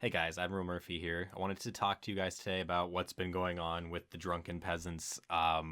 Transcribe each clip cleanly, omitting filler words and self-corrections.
Hey guys, Admiral Murphy here. I wanted to talk to you guys today about what's been going on with the Drunken Peasants. A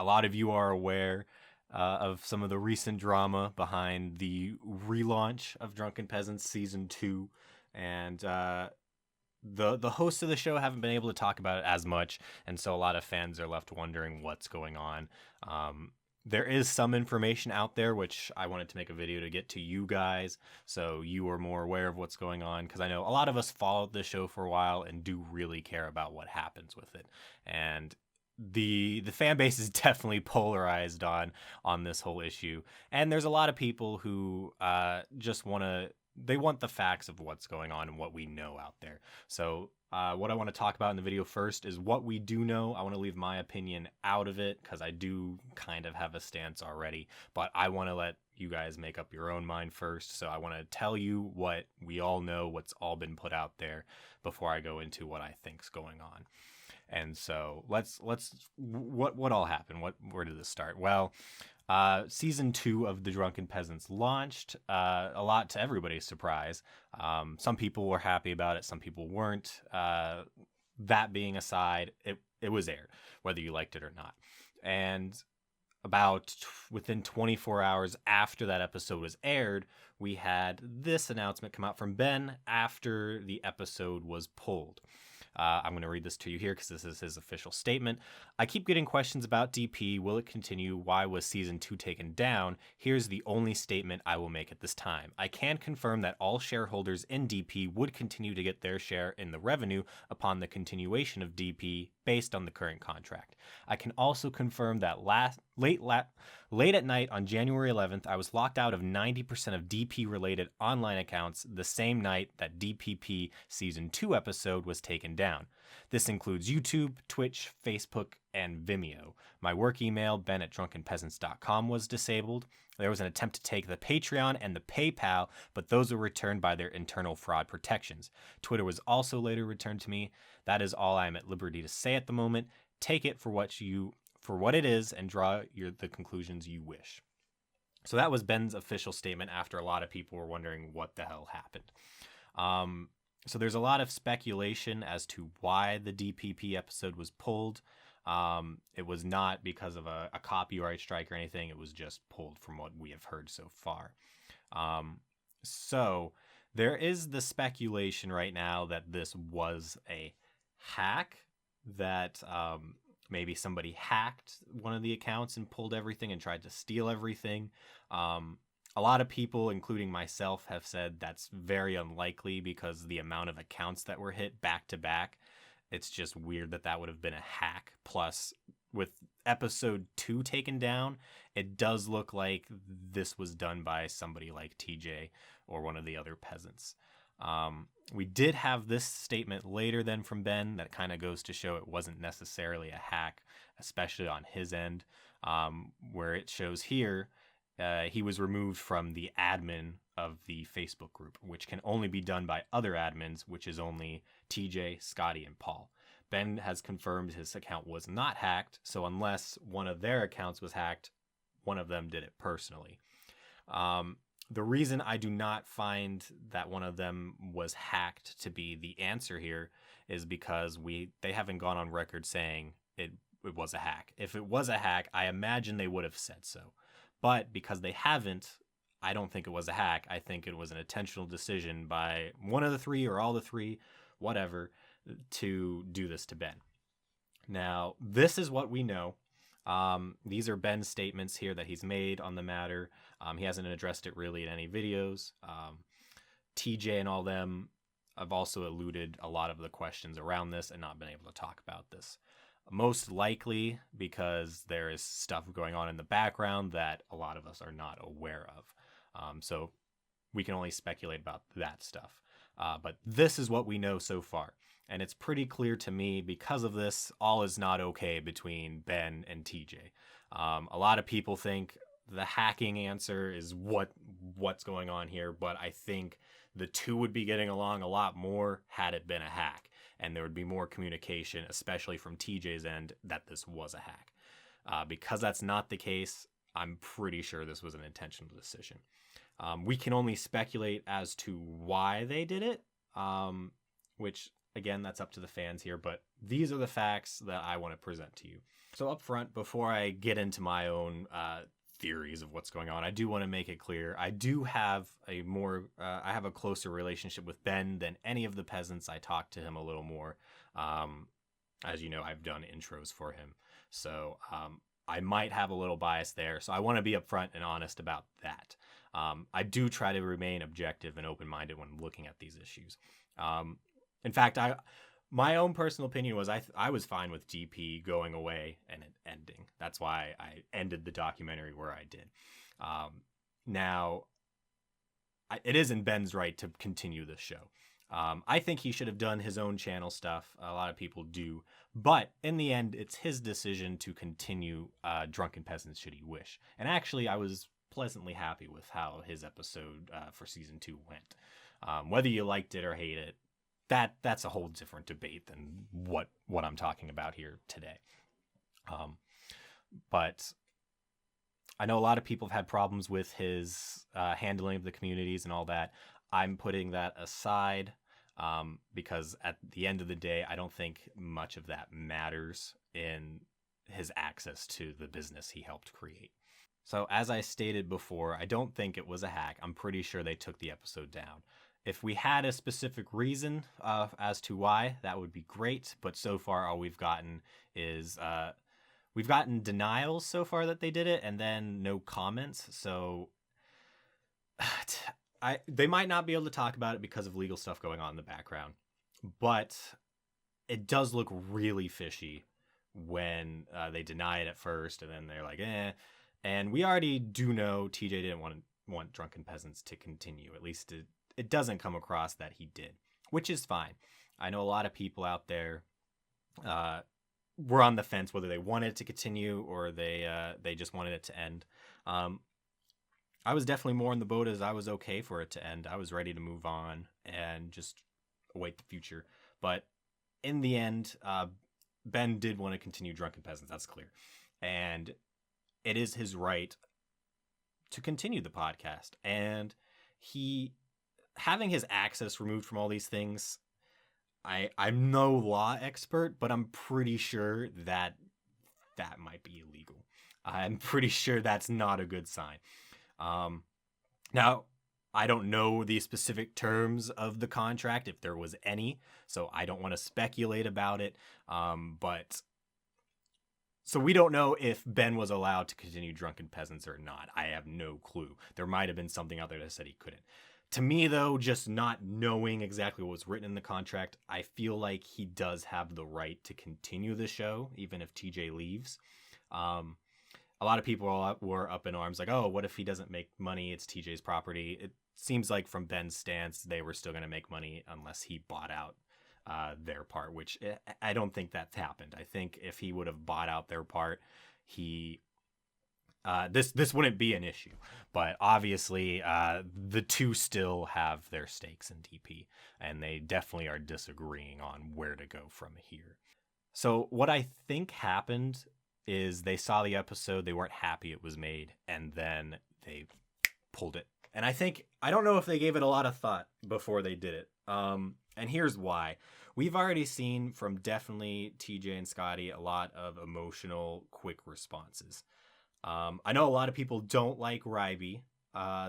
lot of you are aware of some of the recent drama behind the relaunch of Drunken Peasants Season 2, and the hosts of the show haven't been able to talk about it as much, and so a lot of fans are left wondering what's going on. There is some information out there, which I wanted to make a video to get to you guys so you are more aware of what's going on, because I know a lot of us followed the show for a while and do really care about what happens with it. And the fan base is definitely polarized on this whole issue. And there's a lot of people who just they want the facts of what's going on and what we know out there. So what I want to talk about in the video first is what we do know. I want to leave my opinion out of it because I do kind of have a stance already, but I want to let you guys make up your own mind first. So I want to tell you what we all know, what's all been put out there before I go into what I think's going on. And so let's what all happened? Where did this start? Well, season 2 of the Drunken Peasants launched, a lot to everybody's surprise. Some people were happy about it, some people weren't. That being aside, it was aired, whether you liked it or not. And within 24 hours after that episode was aired, we had this announcement come out from Ben after the episode was pulled. I'm going to read this to you here because this is his official statement. I keep getting questions about DP. Will it continue? Why was season 2 taken down? Here's the only statement I will make at this time. I can confirm that all shareholders in DP would continue to get their share in the revenue upon the continuation of DP based on the current contract. I can also confirm that late at night on January 11th, I was locked out of 90% of DP-related online accounts the same night that DPP Season 2 episode was taken down. This includes YouTube, Twitch, Facebook, and Vimeo. My work email, ben@drunkenpeasants.com, was disabled. There was an attempt to take the Patreon and the PayPal, but those were returned by their internal fraud protections. Twitter was also later returned to me. That is all I am at liberty to say at the moment. Take it for what it is and draw the conclusions you wish. So that was Ben's official statement after a lot of people were wondering what the hell happened. So there's a lot of speculation as to why the DPP episode was pulled. It was not because of a copyright strike or anything. It was just pulled from what we have heard so far. So there is the speculation right now that this was a hack, that maybe somebody hacked one of the accounts and pulled everything and tried to steal everything. A lot of people, including myself, have said that's very unlikely because the amount of accounts that were hit back to back, it's just weird that would have been a hack. Plus, with episode 2 taken down, it does look like this was done by somebody like TJ or one of the other peasants. We did have this statement later then from Ben that kind of goes to show it wasn't necessarily a hack, especially on his end, where it shows here he was removed from the admin of the Facebook group, which can only be done by other admins, which is only TJ, Scotty, and Paul. Ben has confirmed his account was not hacked, so unless one of their accounts was hacked, one of them did it personally. The reason I do not find that one of them was hacked to be the answer here is because they haven't gone on record saying it was a hack. If it was a hack, I imagine they would have said so. But because they haven't, I don't think it was a hack. I think it was an intentional decision by one of the three or all the three, whatever, to do this to Ben. Now, this is what we know. These are Ben's statements here that he's made on the matter. He hasn't addressed it really in any videos. TJ and all them have also eluded a lot of the questions around this and not been able to talk about this. Most likely because there is stuff going on in the background that a lot of us are not aware of. So we can only speculate about that stuff. But this is what we know so far. And it's pretty clear to me because of this, all is not okay between Ben and TJ. A lot of people think the hacking answer is what's going on here, but I think the two would be getting along a lot more had it been a hack. And there would be more communication, especially from TJ's end, that this was a hack. Because that's not the case, I'm pretty sure this was an intentional decision. We can only speculate as to why they did it. which again, that's up to the fans here, but these are the facts that I want to present to you. So up front, before I get into my own theories of what's going on, I do want to make it clear I do have I have a closer relationship with Ben than any of the peasants. I talk to him a little more. As you know, I've done intros for him, so I might have a little bias there. So I want to be upfront and honest about that. I do try to remain objective and open-minded when looking at these issues. In fact, my own personal opinion was I was fine with DP going away and it ending. That's why I ended the documentary where I did. Now, it isn't Ben's right to continue the show. I think he should have done his own channel stuff. A lot of people do. But in the end, it's his decision to continue Drunken Peasants should he wish. And actually, I was pleasantly happy with how his episode for season 2 went. Whether you liked it or hate it, that's a whole different debate than what I'm talking about here today. But I know a lot of people have had problems with his handling of the communities and all that. I'm putting that aside because at the end of the day, I don't think much of that matters in his access to the business he helped create. So as I stated before, I don't think it was a hack. I'm pretty sure they took the episode down. If we had a specific reason as to why, that would be great. But so far, all we've gotten is we've gotten denials so far that they did it, and then no comments. So they might not be able to talk about it because of legal stuff going on in the background. But it does look really fishy when they deny it at first, and then they're like, eh. And we already do know TJ didn't want Drunken Peasants to continue. At least it doesn't come across that he did, which is fine. I know a lot of people out there were on the fence whether they wanted it to continue or they just wanted it to end. I was definitely more in the boat as I was okay for it to end. I was ready to move on and just await the future. But in the end, Ben did want to continue Drunken Peasants. That's clear. And it is his right to continue the podcast. And having his access removed from all these things, I'm no law expert, but I'm pretty sure that might be illegal. I'm pretty sure that's not a good sign. Now, I don't know the specific terms of the contract, if there was any, so I don't want to speculate about it. So we don't know if Ben was allowed to continue Drunken Peasants or not. I have no clue. There might have been something out there that said he couldn't. To me, though, just not knowing exactly what was written in the contract, I feel like he does have the right to continue the show, even if TJ leaves. A lot of people were up in arms like, oh, what if he doesn't make money? It's TJ's property. It seems like from Ben's stance, they were still going to make money unless he bought out their part, which I don't think that's happened. I think if he would have bought out their part, this wouldn't be an issue. But obviously, the two still have their stakes in DP, and they definitely are disagreeing on where to go from here. So what I think happened is they saw the episode, they weren't happy it was made, and then they pulled it. And I don't know if they gave it a lot of thought before they did it. And here's why. We've already seen from definitely TJ and Scotty a lot of emotional, quick responses. I know a lot of people don't like Ryby.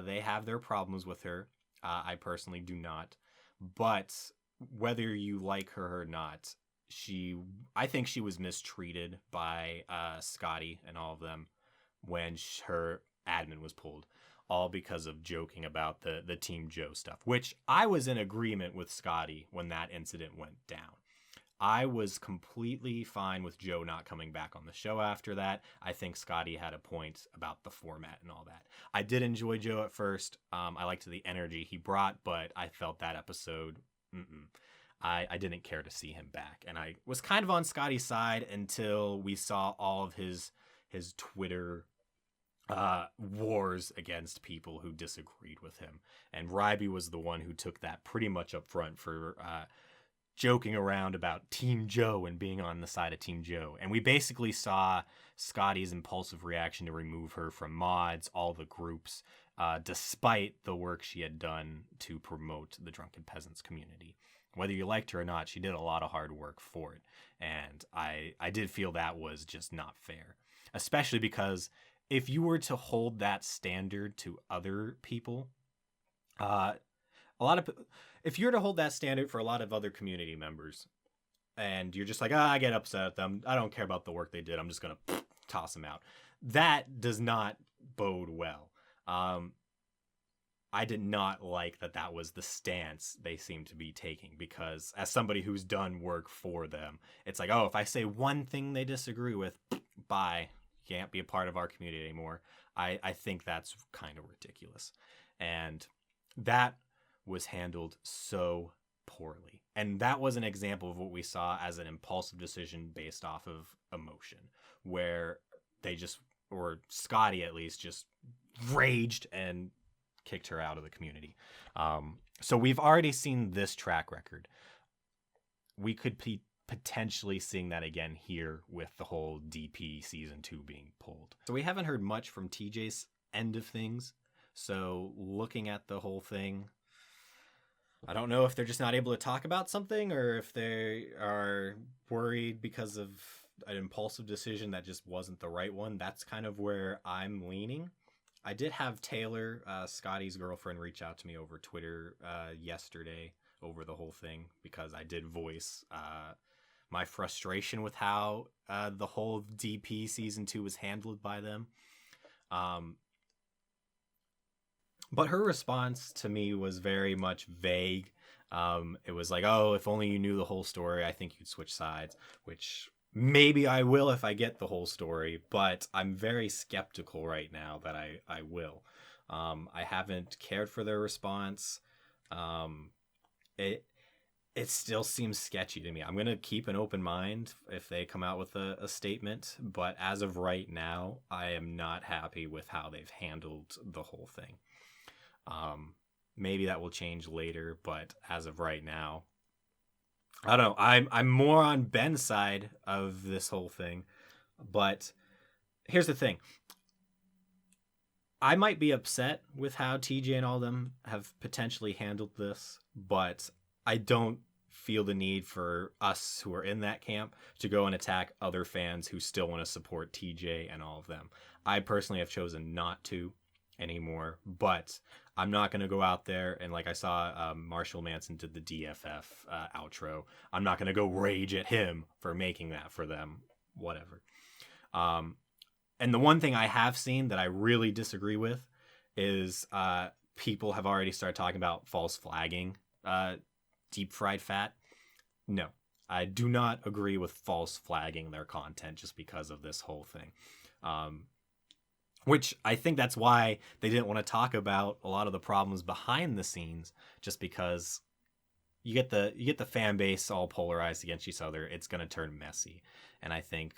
They have their problems with her. I personally do not. But whether you like her or not, I think she was mistreated by Scotty and all of them when her admin was pulled, all because of joking about the Team Joe stuff, which I was in agreement with Scotty when that incident went down. I was completely fine with Joe not coming back on the show after that. I think Scotty had a point about the format and all that. I did enjoy Joe at first. I liked the energy he brought, but I felt that episode, I didn't care to see him back. And I was kind of on Scotty's side until we saw all of his Twitter wars against people who disagreed with him. And Ryby was the one who took that pretty much up front for joking around about Team Joe and being on the side of Team Joe. And we basically saw Scotty's impulsive reaction to remove her from mods, all the groups, despite the work she had done to promote the Drunken Peasants community, whether you liked her or not, she did a lot of hard work for it. And I did feel that was just not fair, especially because if you were to hold that standard to other people, uh, a lot of if you were to hold that standard for a lot of other community members, and you're just like, I get upset at them, I don't care about the work they did, I'm just gonna toss them out. That does not bode well. I did not like that was the stance they seemed to be taking, because as somebody who's done work for them, it's like, oh, if I say one thing they disagree with, bye, you can't be a part of our community anymore. I think that's kind of ridiculous. And that was handled so poorly. And that was an example of what we saw as an impulsive decision based off of emotion, where they just, or Scotty at least, just raged and kicked her out of the community. So we've already seen this track record. We could be potentially seeing that again here with the whole DP season 2 being pulled. So we haven't heard much from TJ's end of things. So looking at the whole thing, I don't know if they're just not able to talk about something, or if they are worried because of an impulsive decision that just wasn't the right one. That's kind of where I'm leaning. I did have Taylor, Scotty's girlfriend, reach out to me over Twitter yesterday over the whole thing, because I did voice my frustration with how the whole DP season 2 was handled by them. But her response to me was very much vague. It was like, oh, if only you knew the whole story, I think you'd switch sides, which maybe I will if I get the whole story, but I'm very skeptical right now that I will. I haven't cared for their response. It still seems sketchy to me. I'm going to keep an open mind if they come out with a statement, but as of right now, I am not happy with how they've handled the whole thing. Maybe that will change later, but as of right now, I don't know. I'm more on Ben's side of this whole thing, but here's the thing. I might be upset with how TJ and all them have potentially handled this, but I don't feel the need for us who are in that camp to go and attack other fans who still want to support TJ and all of them. I personally have chosen not to anymore, but I'm not going to go out there and, like I saw Marshall Manson did the DFF outro, I'm not going to go rage at him for making that for them, whatever. And the one thing I have seen that I really disagree with is people have already started talking about false flagging deep fried fat. No, I do not agree with false flagging their content just because of this whole thing. Which I think that's why they didn't want to talk about a lot of the problems behind the scenes, just because you get the fan base all polarized against each other. It's going to turn messy. And I think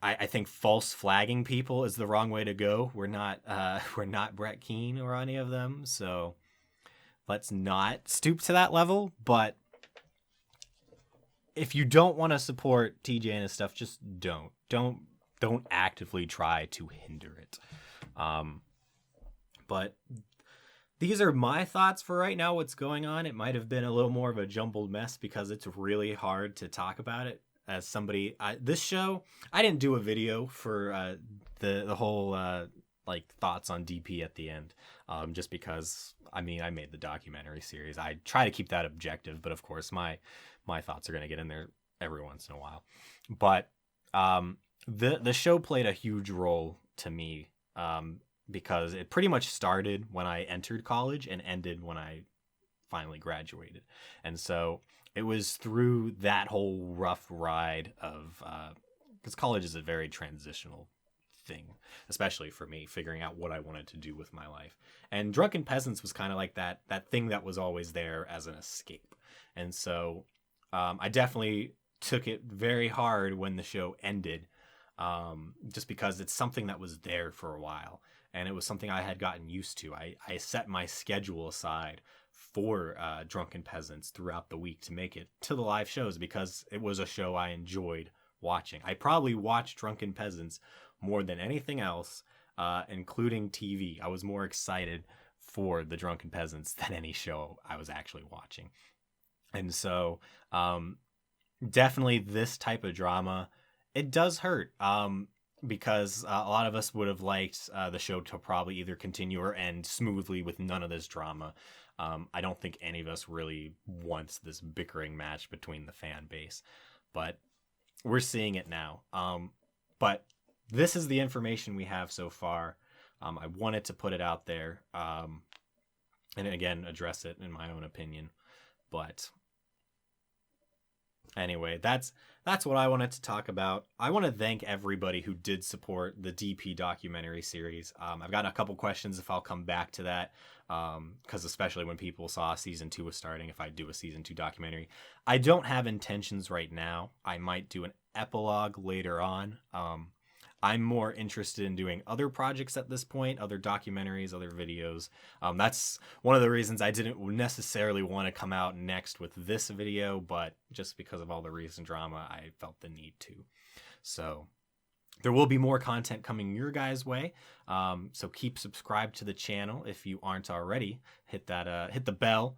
I think false flagging people is the wrong way to go. We're not Brett Keane or any of them, so let's not stoop to that level. But if you don't want to support TJ and his stuff, just don't actively try to hinder it. But these are my thoughts for right now, what's going on. It might have been a little more of a jumbled mess because it's really hard to talk about it. As somebody, this show, I didn't do a video for the whole like thoughts on DP at the end, just because I made the documentary series. I try to keep that objective, but of course my thoughts are going to get in there every once in a while. But the show played a huge role to me, because it pretty much started when I entered college and ended when I finally graduated. And so it was through that whole rough ride of, because college is a very transitional thing, especially for me, figuring out what I wanted to do with my life. And Drunken Peasants was kind of like that thing that was always there as an escape. And so I definitely took it very hard when the show ended, just because it's something that was there for a while. And it was something I had gotten used to. I set my schedule aside for Drunken Peasants throughout the week to make it to the live shows, because it was a show I enjoyed watching. I probably watched Drunken Peasants more than anything else, including TV. I was more excited for the Drunken Peasants than any show I was actually watching. And so definitely this type of drama, it does hurt, because a lot of us would have liked the show to probably either continue or end smoothly with none of this drama. I don't think any of us really wants this bickering match between the fan base, but we're seeing it now. But this is the information we have so far. I wanted to put it out there, and again, address it in my own opinion. But anyway, that's what I wanted to talk about. I want to thank everybody who did support the DP documentary series. I've got a couple questions if I'll come back to that, because especially when people saw season 2 was starting, if I do a season 2 documentary. I don't have intentions right now. I might do an epilogue later on. I'm more interested in doing other projects at this point, other documentaries, other videos. That's one of the reasons I didn't necessarily want to come out next with this video, but just because of all the recent drama, I felt the need to. So there will be more content coming your guys' way. So keep subscribed to the channel if you aren't already. Hit the bell,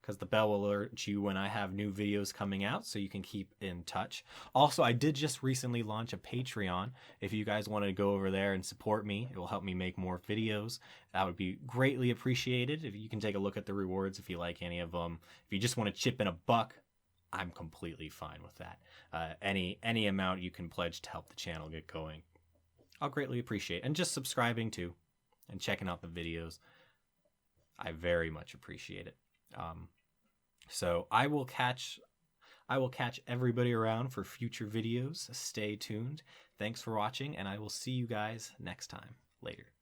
because the bell will alert you when I have new videos coming out, so you can keep in touch. Also, I did just recently launch a Patreon. If you guys want to go over there and support me, it will help me make more videos. That would be greatly appreciated. If you can take a look at the rewards if you like any of them. If you just want to chip in $1, I'm completely fine with that. Any amount you can pledge to help the channel get going, I'll greatly appreciate. And just subscribing too, and checking out the videos, I very much appreciate it. So I will catch everybody around for future videos. Stay tuned. Thanks for watching, and I will see you guys next time. Later.